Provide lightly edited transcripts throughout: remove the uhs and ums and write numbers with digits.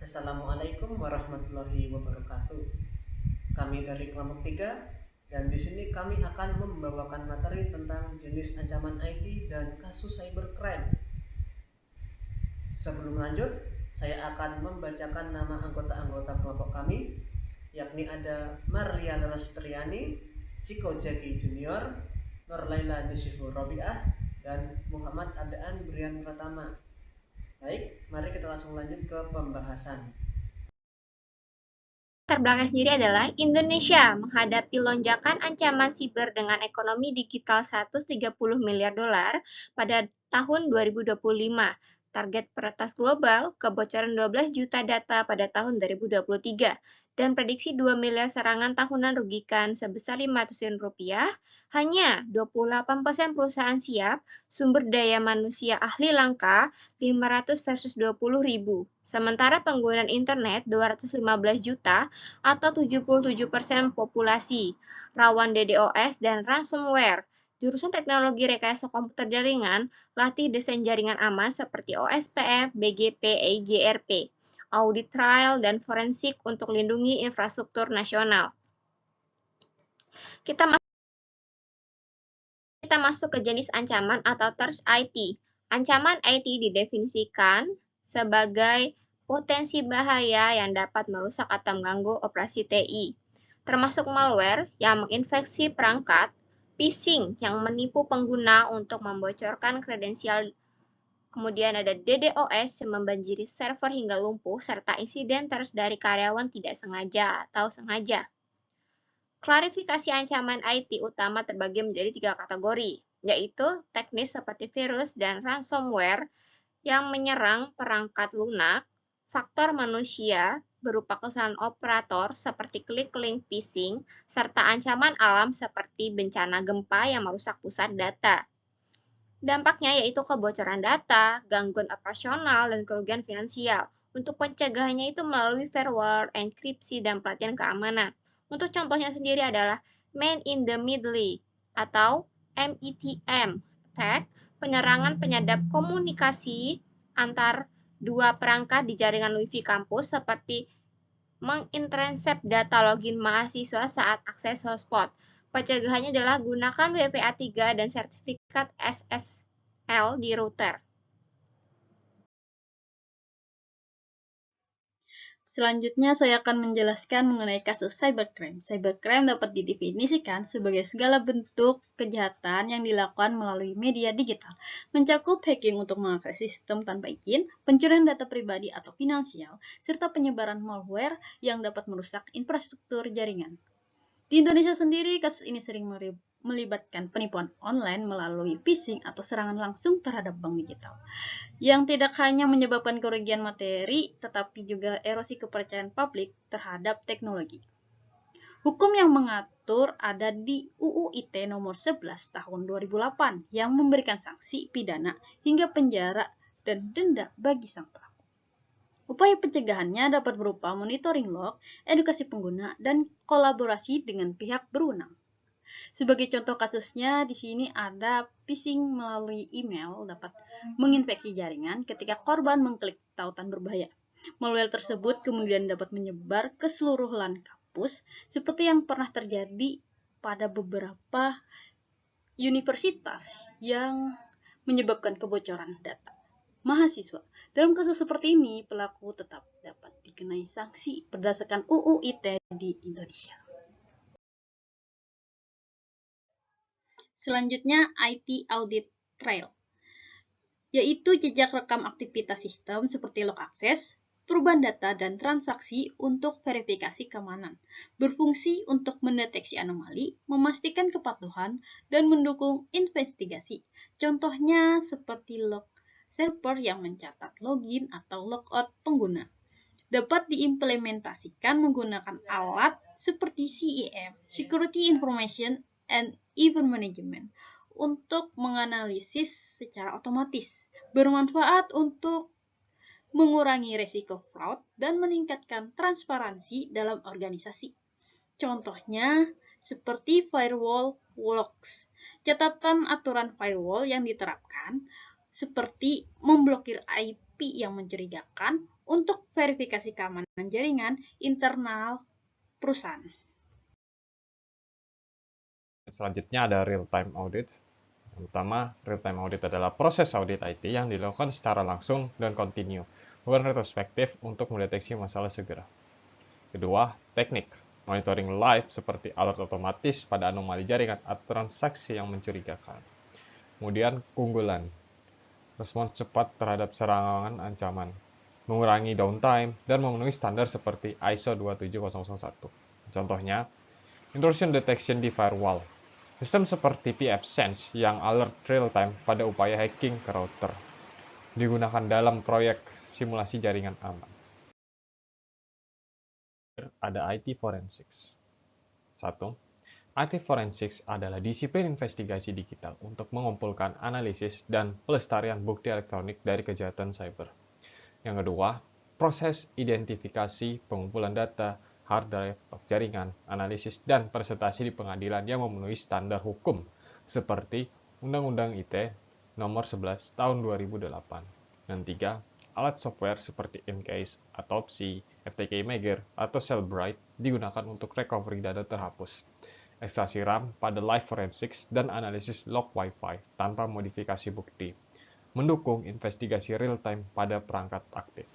Assalamualaikum warahmatullahi wabarakatuh. Kami dari kelompok 3 dan di sini kami akan membawakan materi tentang jenis ancaman IT dan kasus cybercrime. Sebelum lanjut, saya akan membacakan nama anggota-anggota kelompok kami, yakni ada Marlia Larastriani, Ciko Jaki Junior, Nurlaila Nishifu Robiah, dan Muhammad Adaan Brian Pratama. Baik, mari kita langsung lanjut ke pembahasan. Latar belakang sendiri adalah Indonesia menghadapi lonjakan ancaman siber dengan ekonomi digital 130 miliar dolar pada tahun 2025. Target peretas global kebocoran 12 juta data pada tahun 2023 dan prediksi 2 miliar serangan tahunan rugikan sebesar 500 triliun rupiah. Hanya 28% perusahaan siap, sumber daya manusia ahli langka 500 versus 20.000. Sementara penggunaan internet 215 juta atau 77% populasi, rawan DDoS dan ransomware. Jurusan teknologi rekayasa komputer jaringan, latih desain jaringan aman seperti OSPF, BGP, EIGRP, audit trial, dan forensik untuk lindungi infrastruktur nasional. Kita masuk ke jenis ancaman atau threats IT. Ancaman IT didefinisikan sebagai potensi bahaya yang dapat merusak atau mengganggu operasi TI, termasuk malware yang menginfeksi perangkat, phishing yang menipu pengguna untuk membocorkan kredensial, kemudian ada DDoS yang membanjiri server hingga lumpuh, serta insiden terus dari karyawan tidak sengaja atau sengaja. Klarifikasi ancaman IT utama terbagi menjadi 3 kategori, yaitu teknis seperti virus dan ransomware yang menyerang perangkat lunak, faktor manusia berupa kesalahan operator seperti klik link phishing, serta ancaman alam seperti bencana gempa yang merusak pusat data. Dampaknya yaitu kebocoran data, gangguan operasional, dan kerugian finansial. Untuk pencegahannya itu melalui firewall, enkripsi, dan pelatihan keamanan. Untuk contohnya sendiri adalah Man in the Middle atau METM attack, penyerangan penyadap komunikasi antar dua perangkat di jaringan Wi-Fi kampus seperti mengintercept data login mahasiswa saat akses hotspot. Pencegahannya adalah gunakan WPA3 dan sertifikat SSL di router. Selanjutnya, saya akan menjelaskan mengenai kasus cybercrime. Cybercrime dapat didefinisikan sebagai segala bentuk kejahatan yang dilakukan melalui media digital, mencakup hacking untuk mengakses sistem tanpa izin, pencurian data pribadi atau finansial, serta penyebaran malware yang dapat merusak infrastruktur jaringan. Di Indonesia sendiri, kasus ini sering melibatkan penipuan online melalui phishing atau serangan langsung terhadap bank digital, yang tidak hanya menyebabkan kerugian materi, tetapi juga erosi kepercayaan publik terhadap teknologi. Hukum yang mengatur ada di UU ITE nomor 11 tahun 2008 yang memberikan sanksi pidana hingga penjara dan denda bagi sang pelaku. Upaya pencegahannya dapat berupa monitoring log, edukasi pengguna, dan kolaborasi dengan pihak berwenang. Sebagai contoh kasusnya, di sini ada phishing melalui email dapat menginfeksi jaringan ketika korban mengklik tautan berbahaya. Malware tersebut kemudian dapat menyebar ke seluruh LAN kampus, seperti yang pernah terjadi pada beberapa universitas yang menyebabkan kebocoran data mahasiswa. Dalam kasus seperti ini, pelaku tetap dapat dikenai sanksi berdasarkan UU ITE di Indonesia. Selanjutnya, IT Audit Trail, yaitu jejak rekam aktivitas sistem seperti log akses, perubahan data, dan transaksi untuk verifikasi keamanan. Berfungsi untuk mendeteksi anomali, memastikan kepatuhan, dan mendukung investigasi. Contohnya seperti log server yang mencatat login atau logout pengguna. Dapat diimplementasikan menggunakan alat seperti CIEM, Security Information and Event Management, untuk menganalisis secara otomatis. Bermanfaat untuk mengurangi resiko fraud dan meningkatkan transparansi dalam organisasi. Contohnya seperti firewall logs. Catatan aturan firewall yang diterapkan seperti memblokir IP API yang mencurigakan untuk verifikasi keamanan jaringan internal perusahaan. Selanjutnya ada real-time audit. Yang pertama, real-time audit adalah proses audit IT yang dilakukan secara langsung dan kontinu, bukan retrospektif untuk mendeteksi masalah segera. Kedua, teknik. Monitoring live seperti alert otomatis pada anomali jaringan atau transaksi yang mencurigakan. Kemudian, keunggulan. Respons cepat terhadap serangan ancaman. Mengurangi downtime dan memenuhi standar seperti ISO 27001. Contohnya, intrusion detection di firewall. Sistem seperti pfSense yang alert real-time pada upaya hacking ke router. Digunakan dalam proyek simulasi jaringan aman. Ada IT Forensics. 1. IT Forensics adalah disiplin investigasi digital untuk mengumpulkan analisis dan pelestarian bukti elektronik dari kejahatan cyber. Yang kedua, proses identifikasi, pengumpulan data, hard drive, log jaringan, analisis, dan presentasi di pengadilan yang memenuhi standar hukum seperti Undang-Undang ITE Nomor 11 Tahun 2008. Dan 3. Alat software seperti Incase, Autopsy, FTK Imager, atau Cellbrite digunakan untuk recovery data terhapus, ekstraksi RAM pada live forensics, dan analisis log Wi-Fi tanpa modifikasi bukti, mendukung investigasi real-time pada perangkat aktif.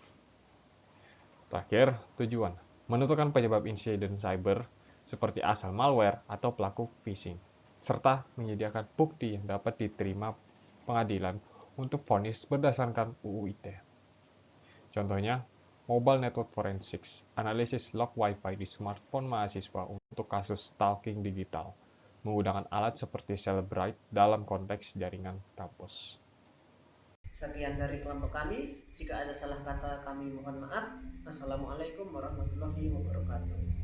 Terakhir, tujuan menentukan penyebab insiden cyber seperti asal malware atau pelaku phishing, serta menyediakan bukti yang dapat diterima pengadilan untuk vonis berdasarkan UU ITE. Contohnya, Mobile Network Forensics, analisis log Wi-Fi di smartphone mahasiswa untuk kasus stalking digital, menggunakan alat seperti Cellbrite dalam konteks jaringan kampus. Sekian dari kelompok kami. Jika ada salah kata kami mohon maaf. Assalamualaikum warahmatullahi wabarakatuh.